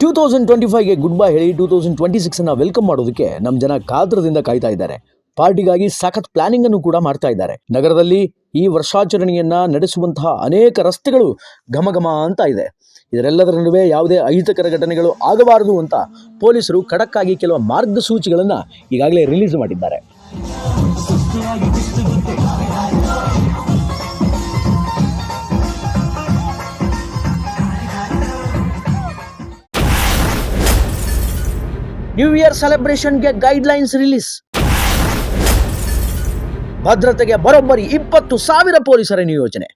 Two 2025ಗೆ good bye ಹೇಳಿ 2026 welcome ಮಾಡೋದಕ್ಕೆ ನಮ್ಮ ಜನ ಕಾತರದಿಂದ ಕಾಯ್ತಾ ಇದ್ದಾರೆ. ಪಾರ್ಟಿಗಾಗಿ ಸಖತ್ ಪ್ಲಾನಿಂಗ್ ಅನ್ನು ಕೂಡ ಮಾಡ್ತಾ ಇದ್ದಾರೆ. ನಗರದಲ್ಲಿ ಈ ವರ್ಷಾಚರಣೆಯನ್ನ ನಡೆಸುವಂತಹ ಅನೇಕ ರಸ್ತೆಗಳು ಘಮಘಮ ಅಂತ ಇದೆ. ಇದರೆಲ್ಲದರ ನಡುವೆ ಯಾವುದೇ ಅಹಿತಕರ ಘಟನೆಗಳು ಆಗಬಾರದು ಅಂತ ಪೊಲೀಸರು ಖಡಕ್ ಆಗಿ ಕೆಲವು ಮಾರ್ಗಸೂಚಿಗಳನ್ನ ಈಗಾಗಲೇ ರಿಲೀಸ್ ಮಾಡಿದ್ದಾರೆ. ನ್ಯೂ ಇಯರ್ ಸೆಲೆಬ್ರೇಷನ್ಗೆ ಗೈಡ್ಲೈನ್ಸ್ ರಿಲೀಸ್. ಭದ್ರತೆಗೆ ಬರೋಬ್ಬರಿ 20,000 ಪೊಲೀಸರ ನಿಯೋಜನೆ.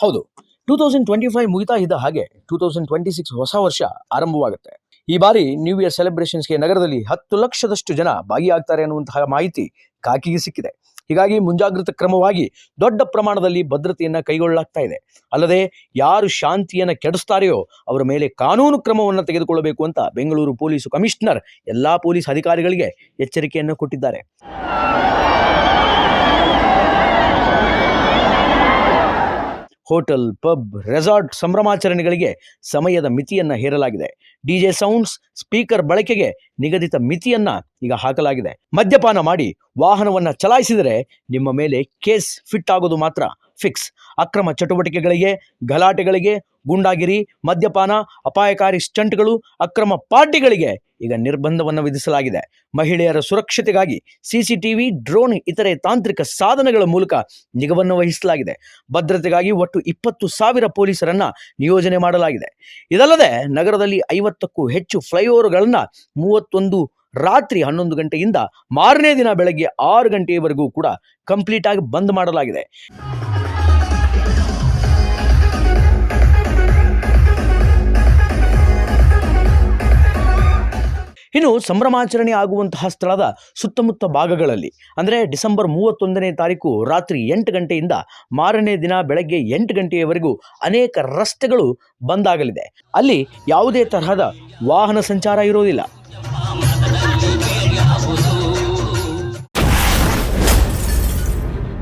ಹೌದು, 2025 ಮುಗಿತಾ ಇದ್ದ ಹಾಗೆ 2026 ಹೊಸ ವರ್ಷ ಆರಂಭವಾಗುತ್ತೆ. ಈ ಬಾರಿ ನ್ಯೂ ಇಯರ್ ಸೆಲೆಬ್ರೇಷನ್ಸ್ಗೆ ನಗರದಲ್ಲಿ 10 ಲಕ್ಷದಷ್ಟು ಜನ ಭಾಗಿಯಾಗ್ತಾರೆ ಅನ್ನುವಂತಹ ಮಾಹಿತಿ ಖಾಕಿಗೆ ಸಿಕ್ಕಿದೆ. ಹೀಗಾಗಿ ಮುಂಜಾಗ್ರತಾ ಕ್ರಮವಾಗಿ ದೊಡ್ಡ ಪ್ರಮಾಣದಲ್ಲಿ ಭದ್ರತೆಯನ್ನ ಕೈಗೊಳ್ಳಲಾಗ್ತಾ ಇದೆ. ಅಲ್ಲದೆ ಯಾರು ಶಾಂತಿಯನ್ನ ಕೆಡಿಸ್ತಾರೆಯೋ ಅವರ ಮೇಲೆ ಕಾನೂನು ಕ್ರಮವನ್ನು ತೆಗೆದುಕೊಳ್ಳಬೇಕು ಅಂತ ಬೆಂಗಳೂರು ಪೊಲೀಸ್ ಕಮಿಷನರ್ ಎಲ್ಲಾ ಪೊಲೀಸ್ ಅಧಿಕಾರಿಗಳಿಗೆ ಎಚ್ಚರಿಕೆಯನ್ನು ಕೊಟ್ಟಿದ್ದಾರೆ. ಹೋಟೆಲ್, ಪಬ್, ರೆಸಾರ್ಟ್ ಸಂಭ್ರಮಾಚರಣೆಗಳಿಗೆ ಸಮಯದ ಮಿತಿಯನ್ನ ಹೇರಲಾಗಿದೆ. ಡಿಜೆ ಸೌಂಡ್ಸ್, ಸ್ಪೀಕರ್ ಬಳಕೆಗೆ ನಿಗದಿತ ಮಿತಿಯನ್ನ ಈಗ ಹಾಕಲಾಗಿದೆ. ಮದ್ಯಪಾನ ಮಾಡಿ ವಾಹನವನ್ನ ಚಲಾಯಿಸಿದರೆ ನಿಮ್ಮ ಮೇಲೆ ಕೇಸ್ ಫಿಟ್ ಆಗೋದು ಮಾತ್ರ ಫಿಕ್ಸ್. ಅಕ್ರಮ ಚಟುವಟಿಕೆಗಳಿಗೆ, ಗಲಾಟೆಗಳಿಗೆ, ಗುಂಡಾಗಿರಿ, ಮದ್ಯಪಾನ, ಅಪಾಯಕಾರಿ ಸ್ಟಂಟ್ಗಳು, ಅಕ್ರಮ ಪಾರ್ಟಿಗಳಿಗೆ ಈಗ ನಿರ್ಬಂಧವನ್ನು ವಿಧಿಸಲಾಗಿದೆ. ಮಹಿಳೆಯರ ಸುರಕ್ಷತೆಗಾಗಿ ಸಿಸಿಟಿವಿ, ಡ್ರೋನ್, ಇತರೆ ತಾಂತ್ರಿಕ ಸಾಧನಗಳ ಮೂಲಕ ನಿಗಾವನ್ನು ವಹಿಸಲಾಗಿದೆ. ಭದ್ರತೆಗಾಗಿ ಒಟ್ಟು 20,000 ಪೊಲೀಸರನ್ನ ನಿಯೋಜನೆ ಮಾಡಲಾಗಿದೆ. ಇದಲ್ಲದೆ ನಗರದಲ್ಲಿ 50ಕ್ಕೂ ಹೆಚ್ಚು ಫ್ಲೈಓವರ್ಗಳನ್ನ 31 ರಾತ್ರಿ 11 ಗಂಟೆಯಿಂದ ಮಾರನೇ ದಿನ ಬೆಳಗ್ಗೆ 6 ಗಂಟೆಯವರೆಗೂ ಕೂಡ ಕಂಪ್ಲೀಟ್ ಆಗಿ ಬಂದ್ ಮಾಡಲಾಗಿದೆ. ಇನ್ನು ಸಂಭ್ರಮಾಚರಣೆ ಆಗುವಂತಹ ಸ್ಥಳದ ಸುತ್ತಮುತ್ತ ಭಾಗಗಳಲ್ಲಿ ಅಂದರೆ ಡಿಸೆಂಬರ್ 31ನೇ ತಾರೀಕು ರಾತ್ರಿ 8 ಗಂಟೆಯಿಂದ ಮಾರನೇ ದಿನ ಬೆಳಗ್ಗೆ 8 ಗಂಟೆಯವರೆಗೂ ಅನೇಕ ರಸ್ತೆಗಳು ಬಂದ್ ಆಗಲಿದೆ. ಅಲ್ಲಿ ಯಾವುದೇ ತರಹದ ವಾಹನ ಸಂಚಾರ ಇರೋದಿಲ್ಲ.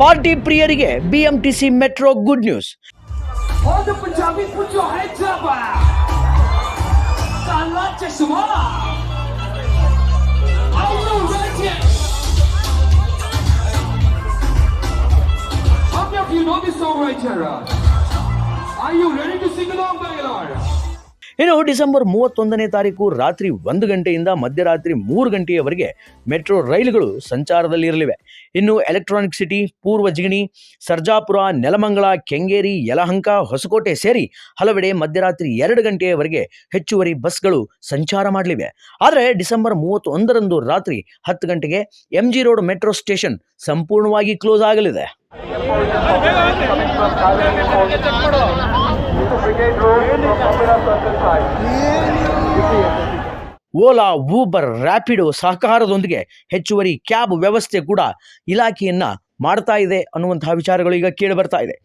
ಪಾರ್ಟಿ ಪ್ರಿಯರಿಗೆ BMTC metro good news. You know this song right here. Are you ready to sing along, Bangalore? ಇನ್ನು ಡಿಸೆಂಬರ್ 31ನೇ ತಾರೀಕು ರಾತ್ರಿ 1 ಗಂಟೆಯಿಂದ ಮಧ್ಯರಾತ್ರಿ 3 ಗಂಟೆಯವರೆಗೆ ಮೆಟ್ರೋ ರೈಲುಗಳು ಸಂಚಾರದಲ್ಲಿ ಇರಲಿವೆ. ಇನ್ನು ಎಲೆಕ್ಟ್ರಾನಿಕ್ ಸಿಟಿ, ಪೂರ್ವ ಜಿಗಣಿ, ಸರ್ಜಾಪುರ, ನೆಲಮಂಗಲ, ಕೆಂಗೇರಿ, ಯಲಹಂಕ, ಹೊಸಕೋಟೆ ಸೇರಿ ಹಲವೆಡೆ ಮಧ್ಯರಾತ್ರಿ 2 ಗಂಟೆಯವರೆಗೆ ಹೆಚ್ಚುವರಿ ಬಸ್ಗಳು ಸಂಚಾರ ಮಾಡಲಿವೆ. ಆದರೆ ಡಿಸೆಂಬರ್ 31ರಂದು ರಾತ್ರಿ 10 ಗಂಟೆಗೆ MG ರೋಡ್ ಮೆಟ್ರೋ ಸ್ಟೇಷನ್ ಸಂಪೂರ್ಣವಾಗಿ ಕ್ಲೋಸ್ ಆಗಲಿದೆ. ಓಲಾ, ಊಬರ್, ರ್ಯಾಪಿಡೋ ಸಹಕಾರದೊಂದಿಗೆ ಹೆಚ್ಚುವರಿ ಕ್ಯಾಬ್ ವ್ಯವಸ್ಥೆ ಕೂಡ ಇಲಾಖೆಯನ್ನ ಮಾಡ್ತಾ ಇದೆ ಅನ್ನುವಂತಹ ವಿಚಾರಗಳು ಈಗ ಕೇಳಿ ಬರ್ತಾ ಇದೆ.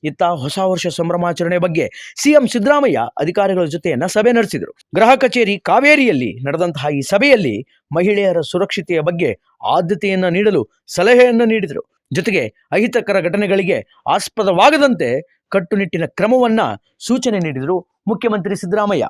ಇತ್ತ ಹೊಸ ವರ್ಷ ಸಂಭ್ರಮಾಚರಣೆ ಬಗ್ಗೆ ಸಿಎಂ ಸಿದ್ದರಾಮಯ್ಯ ಅಧಿಕಾರಿಗಳ ಜೊತೆಯನ್ನ ಸಭೆ ನಡೆಸಿದರು. ಗೃಹ ಕಚೇರಿ ಕಾವೇರಿಯಲ್ಲಿ ನಡೆದಂತಹ ಈ ಸಭೆಯಲ್ಲಿ ಮಹಿಳೆಯರ ಸುರಕ್ಷತೆಯ ಬಗ್ಗೆ ಆದ್ಯತೆಯನ್ನ ನೀಡಲು ಸಲಹೆಯನ್ನ ನೀಡಿದರು. ಜೊತೆಗೆ ಅಹಿತಕರ ಘಟನೆಗಳಿಗೆ ಆಸ್ಪದವಾಗದಂತೆ ಕಟ್ಟುನಿಟ್ಟಿನ ಕ್ರಮವನ್ನ ಸೂಚನೆ ನೀಡಿದರು ಮುಖ್ಯಮಂತ್ರಿ ಸಿದ್ದರಾಮಯ್ಯ.